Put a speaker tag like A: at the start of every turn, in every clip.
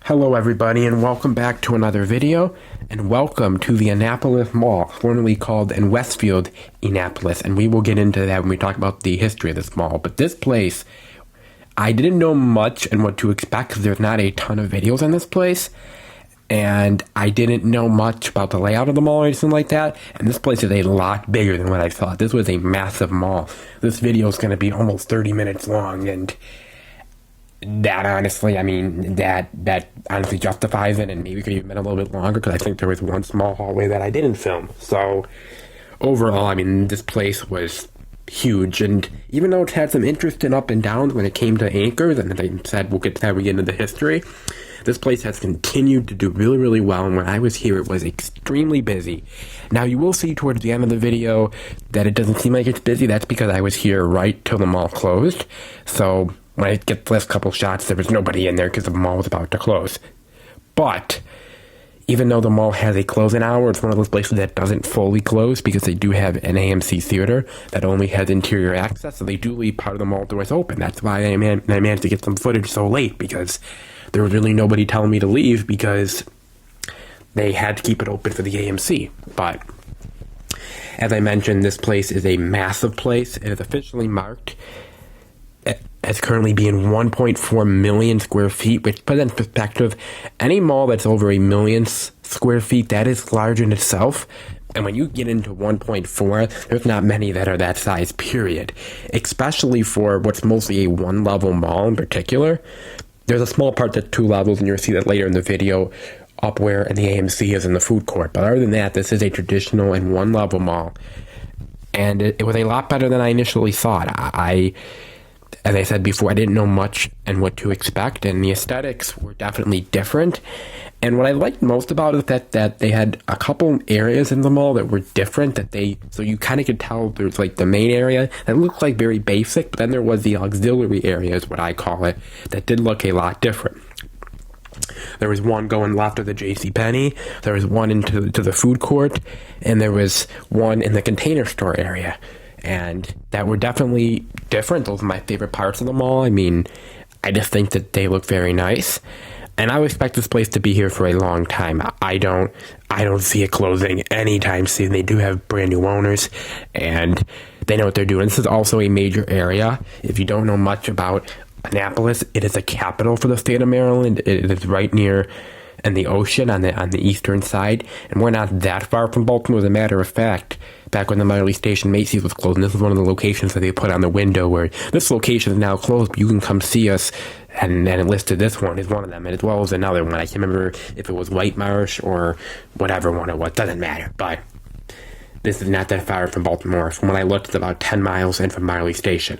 A: Hello everybody, and welcome back to another video, and welcome to the Annapolis Mall, formerly called in Westfield, Annapolis, and we will get into that when we talk about the history of this mall. But this place, I didn't know much and what to expect because there's not a ton of videos on this place, and I didn't know much about the layout of the mall or anything like that, and this place is a lot bigger than what I thought. This was a massive mall. This video is going to be almost 30 minutes long, and that honestly, that honestly justifies it, and maybe could have been a little bit longer because I think there was one small hallway that I didn't film. So overall, this place was huge, and even though it had some interesting up and downs when it came to anchors, and they said we'll get to that when we get into the history, this place has continued to do really, really well, and when I was here, it was extremely busy. Now, you will see towards the end of the video that it doesn't seem like it's busy. That's because I was here right till the mall closed, so when I get the last couple shots, there was nobody in there because the mall was about to close. But even though the mall has a closing hour, it's one of those places that doesn't fully close because they do have an AMC theater that only has interior access, so they do leave part of the mall doors open. That's why I managed to get some footage so late, because there was really nobody telling me to leave because they had to keep it open for the AMC. But as I mentioned, this place is a massive place. It is officially marked as currently being 1.4 million square feet, which puts in perspective, any mall that's over a million square feet, that is large in itself. And when you get into 1.4, there's not many that are that size, period. Especially for what's mostly a one-level mall in particular. There's a small part that's 2 levels, and you'll see that later in the video, up where the AMC is in the food court. But other than that, this is a traditional and one-level mall. And it was a lot better than I initially thought. As I said before, I didn't know much and what to expect, and the aesthetics were definitely different. And what I liked most about it is that they had a couple areas in the mall that were different, so you kind of could tell there's like the main area that looked like very basic, but then there was the auxiliary area, is what I call it, that did look a lot different. There was one going left of the JCPenney, there was one into the food court, and there was one in the Container Store area. And that were definitely different. Those are my favorite parts of the mall. I just think that they look very nice. And I would expect this place to be here for a long time. I don't see it closing anytime soon. They do have brand new owners, and they know what they're doing. This is also a major area. If you don't know much about Annapolis, it is a capital for the state of Maryland. It is right near and the ocean on the eastern side, and we're not that far from Baltimore. As a matter of fact, back when the Miley Station Macy's was closed, and this is one of the locations that they put on the window where this location is now closed, but you can come see us, and it listed this one as one of them, and as well as another one. I can't remember if it was White Marsh or whatever one it was, doesn't matter, but this is not that far from Baltimore. From when I looked, it's about 10 miles in from Miley Station.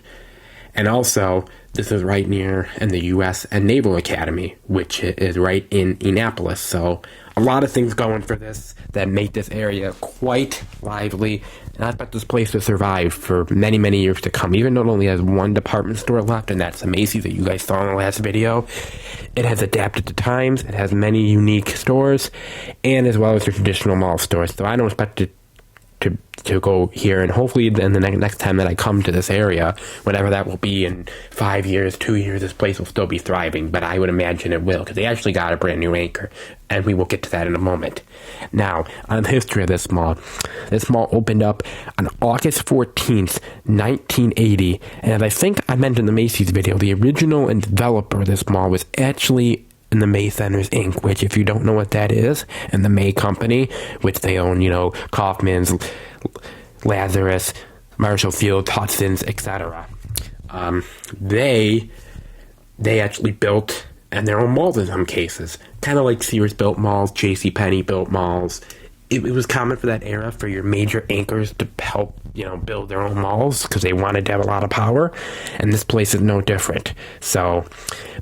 A: And also, this is right near in the U.S. and Naval Academy, which is right in Annapolis. So a lot of things going for this that make this area quite lively. And I expect this place to survive for many, many years to come. Even though it only has one department store left, and that's the Macy's that you guys saw in the last video, it has adapted to times. It has many unique stores, and as well as the traditional mall stores. So I don't expect it to go here, and hopefully then the next time that I come to this area, whatever that will be in 5 years, 2 years, this place will still be thriving. But I would imagine it will, because they actually got a brand new anchor, and we will get to that in a moment. Now, on the history of this mall opened up on August 14th, 1980, and I think I mentioned in the Macy's video, the original and developer of this mall was actually in the May Centers Inc., which, if you don't know what that is, and the May Company, which they own, Kaufman's, Lazarus, Marshall Field, Hudson's, etc. They actually built their own malls in some cases, kind of like Sears built malls, JCPenney built malls. It was common for that era for your major anchors to help, build their own malls because they wanted to have a lot of power, and this place is no different. So,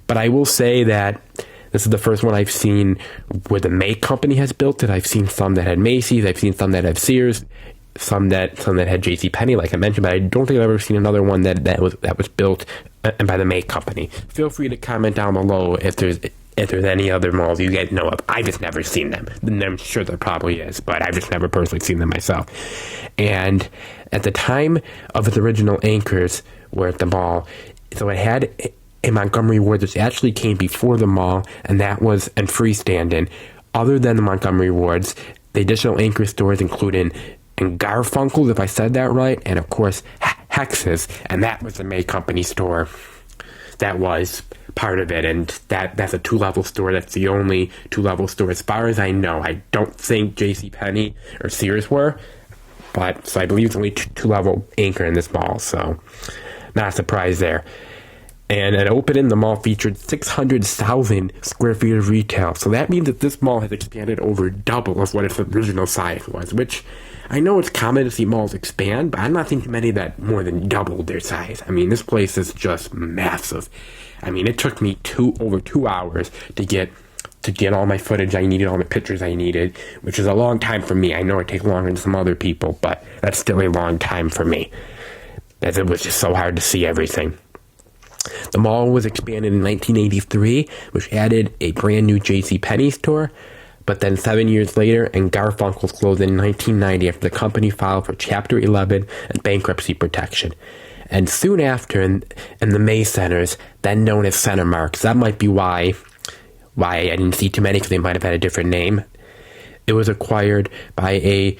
A: but I will say that this is the first one I've seen where the May Company has built it. I've seen some that had Macy's. I've seen some that had Sears. Some that had JCPenney, like I mentioned, but I don't think I've ever seen another one that was built by the May Company. Feel free to comment down below if there's any other malls you guys know of. I've just never seen them. And I'm sure there probably is, but I've just never personally seen them myself. And at the time of its original anchors were at the mall, so it a Montgomery Ward that actually came before the mall, and that was in freestanding. Other than the Montgomery Wards, the additional anchor stores include in Garfunkel, if I said that right, and of course Hex's, and that was the May Company store that was part of it, and that's a two-level store. That's the only two-level store as far as I know. I don't think JCPenney or Sears were, but so I believe it's only two-level anchor in this mall, so not a surprise there. And at opening, the mall featured 600,000 square feet of retail. So that means that this mall has expanded over double of what its original size was, which I know it's common to see malls expand, but I'm not thinking many that more than doubled their size. I mean, this place is just massive. I mean, it took me over 2 hours to get all my footage I needed, all the pictures I needed, which is a long time for me. I know it takes longer than some other people, but that's still a long time for me, as it was just so hard to see everything. The mall was expanded in 1983, which added a brand new JCPenney store, but then 7 years later, and Garfunkel's closed in 1990 after the company filed for Chapter 11 and bankruptcy protection. And soon after, in the May Centers, then known as Center Marks, that might be why I didn't see too many, because they might have had a different name. It was acquired by a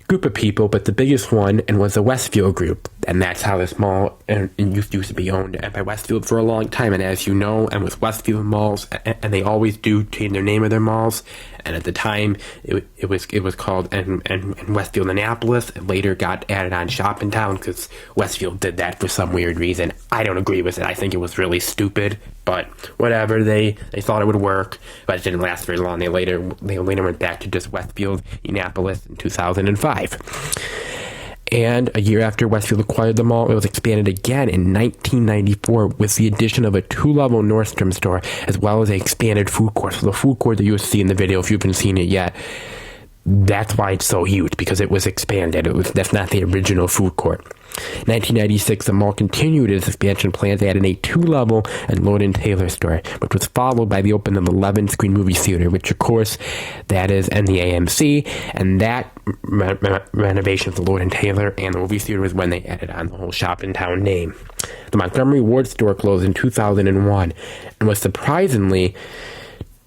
A: group of people, but the biggest one was the Westfield Group, and that's how this mall used to be owned by Westfield for a long time. And as you know, and with Westfield malls, and they always do change their name of their malls. And at the time, it was called and Westfield Annapolis. It later got added on Shoppingtown because Westfield did that for some weird reason. I don't agree with it. I think it was really stupid, but whatever. They thought it would work, but it didn't last very long. They later went back to just Westfield Annapolis in 2005. And a year after Westfield acquired the mall, it was expanded again in 1994 with the addition of a two-level Nordstrom store, as well as an expanded food court. So the food court that you'll see in the video, if you haven't seen it yet, that's why it's so huge, because it was expanded. That's not the original food court. 1996, the mall continued its expansion plans, adding a two-level and Lord & Taylor store, which was followed by the opening of the 11-screen movie theater, which, of course, that is in the AMC, and that renovation of the Lord & Taylor and the movie theater was when they added on the whole Shoppingtown name. The Montgomery Ward store closed in 2001 and was surprisingly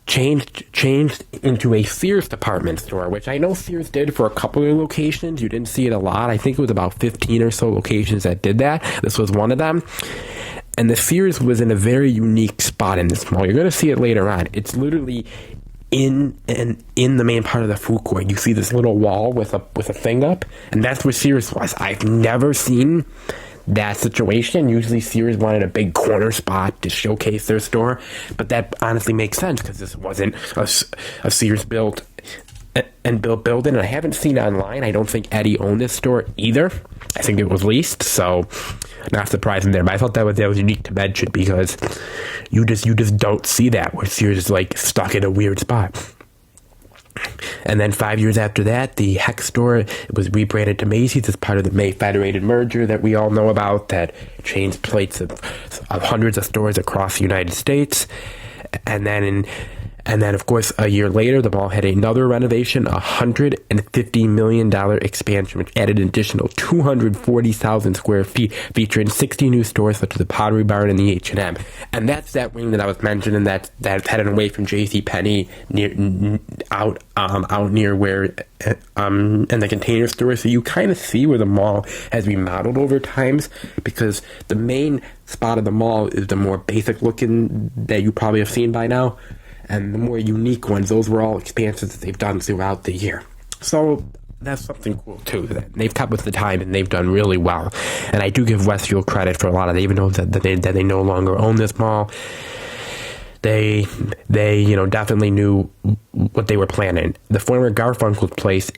A: changed into a Sears department store, which I know Sears did for a couple of locations. You didn't see it a lot. I think it was about 15 or so locations that did that. This was one of them. And the Sears was in a very unique spot in this mall. You're going to see it later on. It's literally in the main part of the food court. You see this little wall with a thing up, and that's where Sears was. I've never seen that situation. Usually Sears wanted a big corner spot to showcase their store, but that honestly makes sense because this wasn't a Sears built building, and I haven't seen it online. I don't think Eddie owned this store either. I think it was leased, so not surprising there. But I thought that was unique to mention because you just don't see that where Sears is like stuck in a weird spot. And then 5 years after that, the Hex store was rebranded to Macy's as part of the May Federated merger that we all know about, that changed plates of hundreds of stores across the United States. And then, of course, a year later, the mall had another renovation, a $150 million expansion, which added an additional 240,000 square feet, featuring 60 new stores such as the Pottery Barn and the H&M. And that's that wing that I was mentioning that's headed away from JCPenney out near where in the Container Store. So you kind of see where the mall has remodeled over times, because the main spot of the mall is the more basic looking that you probably have seen by now. And the more unique ones, those were all expansions that they've done throughout the year. So that's something cool, too. They've kept with the time, and they've done really well. And I do give Westfield credit for a lot of it, even though that they no longer own this mall. They definitely knew what they were planning. The former Garfunkel's place,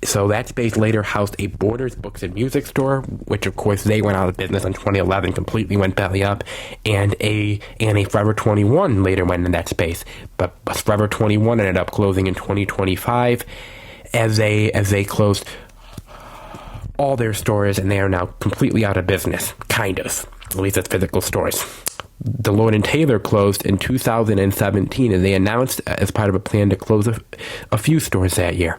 A: so that space later housed a Borders Books and Music store, which of course they went out of business in 2011, completely went belly up, and a Forever 21 later went in that space. But Forever 21 ended up closing in 2025 as they closed all their stores, and they are now completely out of business, kind of, at least as physical stores. The Lord & Taylor closed in 2017, and they announced as part of a plan to close a few stores that year.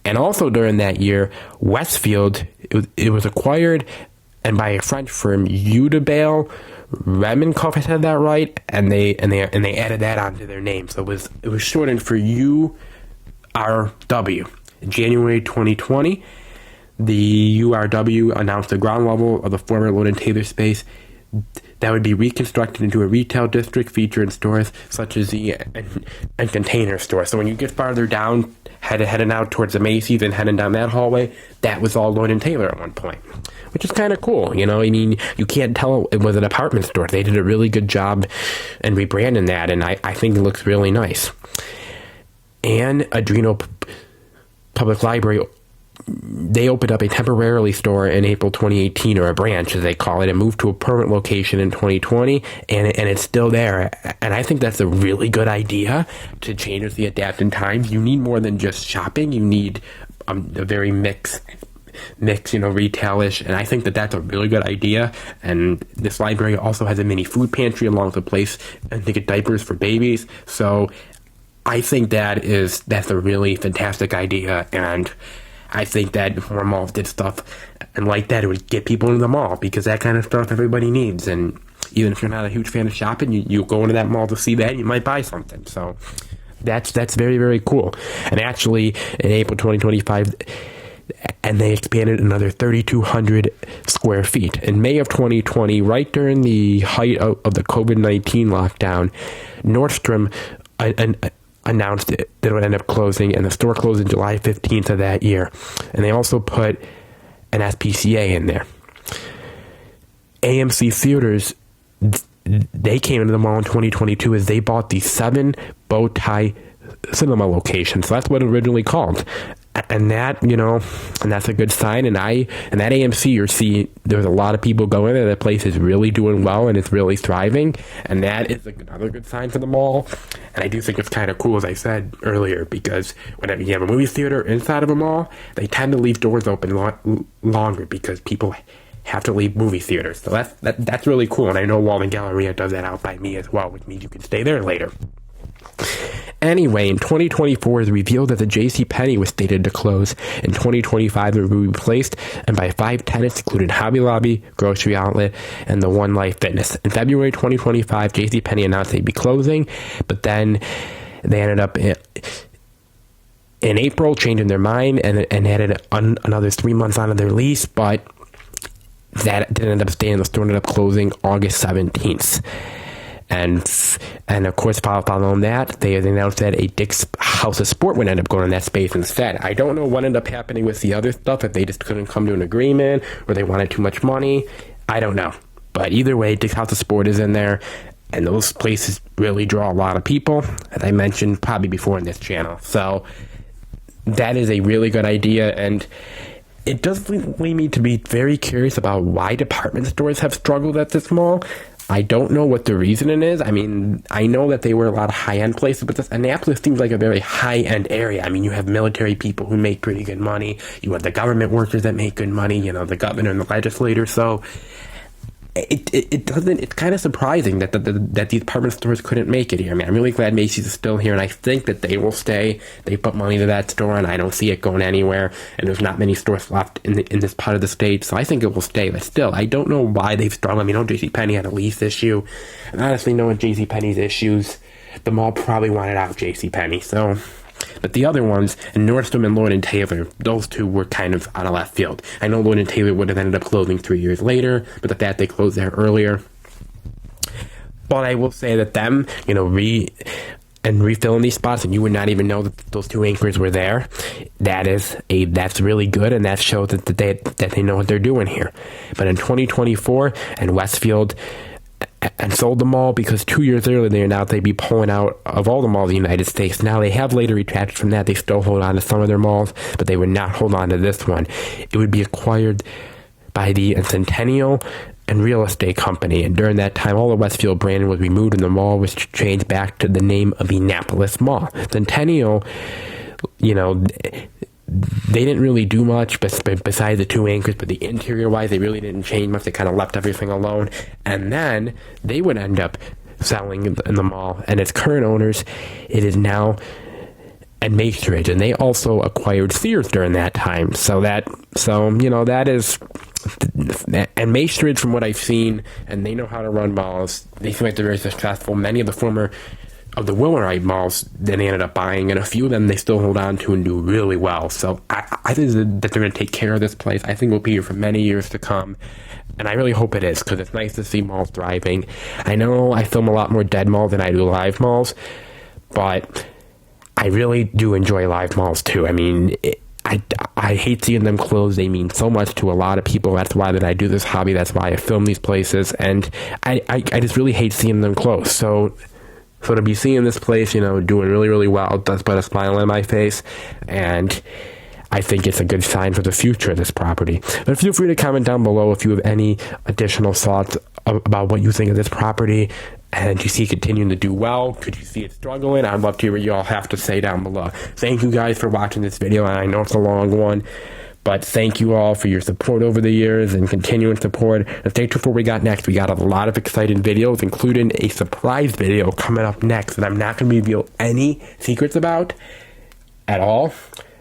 A: And also during that year, Westfield, it was acquired and by a French firm, Udebale, Remenkoff, I said that right, and they added that onto their name. So it was shortened for URW. In January 2020, the URW announced the ground level of the former Lord & Taylor space that would be reconstructed into a retail district featuring stores such as the and container store. So when you get farther down, heading out towards the Macy's and heading down that hallway, that was all Lord & Taylor at one point, which is kind of cool. You know, I mean, you can't tell it was a department store. They did a really good job in rebranding that, and I think it looks really nice. And Adreno Public Library, they opened up a temporarily store in April 2018, or a branch as they call it, and moved to a permanent location in 2020, and it's still there. And I think that's a really good idea to change with the adapting times. You need more than just shopping. You need a very mix, retail-ish, and I think that's a really good idea. And this library also has a mini food pantry along with a place to get diapers for babies. So I think that's a really fantastic idea, and I think that if more malls did stuff and like that, it would get people into the mall, because that kind of stuff everybody needs. And even if you're not a huge fan of shopping, you go into that mall to see that, you might buy something. So that's very, very cool. And actually, in April 2025, and they expanded another 3,200 square feet. In May of 2020, right during the height of the COVID-19 lockdown, Nordstrom announced that it would end up closing, and the store closed on July 15th of that year. And they also put an SPCA in there. AMC Theaters, they came into the mall in 2022 as they bought the 7 bow tie cinema locations. So that's what it originally called. And that, and that's a good sign. And that AMC, you're seeing, there's a lot of people going there. That place is really doing well and it's really thriving. And that is another good sign for the mall. And I do think it's kind of cool, as I said earlier, because whenever you have a movie theater inside of a mall, they tend to leave doors open longer because people have to leave movie theaters. So that's really cool. And I know Walden Galleria does that out by me as well, which means you can stay there later. Anyway, in 2024, it was revealed that the JCPenney was slated to close. In 2025, it would be replaced and by 5 tenants, including Hobby Lobby, Grocery Outlet, and the One Life Fitness. In February 2025, JCPenney announced they'd be closing, but then they ended up in April changing their mind and added another 3 months onto their lease, but that didn't end up staying. The store ended up closing August 17th. And of course, following that, they announced that a Dick's House of Sport would end up going in that space instead. I don't know what ended up happening with the other stuff, if they just couldn't come to an agreement or they wanted too much money. I don't know. But either way, Dick's House of Sport is in there, and those places really draw a lot of people, as I mentioned probably before in this channel. So that is a really good idea, and it does lead me to be very curious about why department stores have struggled at this mall. I don't know what the reasoning is. I mean, I know that they were a lot of high-end places, but Annapolis seems like a very high-end area. I mean, you have military people who make pretty good money. You have the government workers that make good money, the governor and the legislator. So it's kind of surprising that these department stores couldn't make it here. I mean, I'm really glad Macy's is still here, and I think that they will stay. They put money into that store, and I don't see it going anywhere. And there's not many stores left in this part of the state, so I think it will stay. But still, I don't know why they've struggled. I mean, JCPenney had a lease issue, and honestly, knowing JCPenney's issues, the mall probably wanted out JCPenney. So, but the other ones, Nordstrom and Lord & Taylor, those two were kind of out of left field. I know Lord & Taylor would have ended up closing 3 years later, but the fact they closed there earlier. But I will say that them, refilling these spots, and you would not even know that those 2 anchors were there. That's really good, and that shows that they know what they're doing here. But in 2024, and Westfield and sold the mall, because 2 years earlier they announced they'd be pulling out of all the malls in the United States. Now they have later retracted from that. They still hold on to some of their malls, but they would not hold on to this one. It would be acquired by the Centennial and Real Estate Company, and during that time all the Westfield branding was removed and the mall was changed back to the name of Annapolis Mall. Centennial, they didn't really do much besides the 2 anchors, but the interior-wise, they really didn't change much. They kind of left everything alone. And then they would end up selling in the mall. And its current owners, it is now at Macerich. And they also acquired Sears during that time. That is And Maestrid, from what I've seen, and they know how to run malls. They seem like they're very successful. Many of the former of the Willerite malls that they ended up buying, and a few of them they still hold on to and do really well. So I think that they're going to take care of this place. I think we'll be here for many years to come. And I really hope it is, because it's nice to see malls thriving. I know I film a lot more dead malls than I do live malls, but I really do enjoy live malls too. I mean, I hate seeing them close. They mean so much to a lot of people. That's why that I do this hobby. That's why I film these places. And I just really hate seeing them close. So to be seeing this place, you know, doing really, really well, does put a smile on my face. And I think it's a good sign for the future of this property. But feel free to comment down below if you have any additional thoughts about what you think of this property. And do you see it continuing to do well? Could you see it struggling? I'd love to hear what you all have to say down below. Thank you guys for watching this video. And I know it's a long one, but thank you all for your support over the years and continuing support. And stay tuned for what we got next. We got a lot of exciting videos, including a surprise video coming up next that I'm not going to reveal any secrets about at all.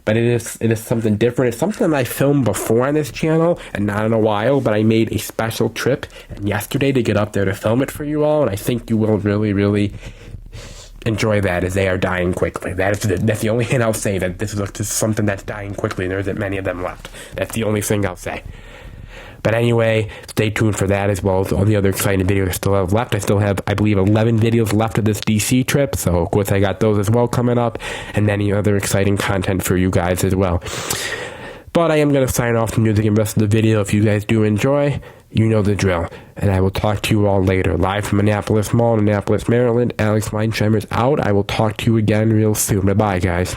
A: But it is something different. It's something that I filmed before on this channel, and not in a while, but I made a special trip and yesterday to get up there to film it for you all, and I think you will really, really enjoy that, as they are dying quickly. That's the only hint I'll say, that this is something that's dying quickly, and there isn't many of them left. That's the only thing I'll say. But anyway, stay tuned for that, as well as all the other exciting videos I still have left. I still have, I believe, 11 videos left of this DC trip. So, of course, I got those as well coming up. And many other exciting content for you guys as well. But I am going to sign off from music and rest of the video. If you guys do enjoy, you know the drill. And I will talk to you all later. Live from Annapolis Mall in Annapolis, Maryland. Alex Weinsheimer's out. I will talk to you again real soon. Bye-bye, guys.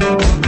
B: Bye.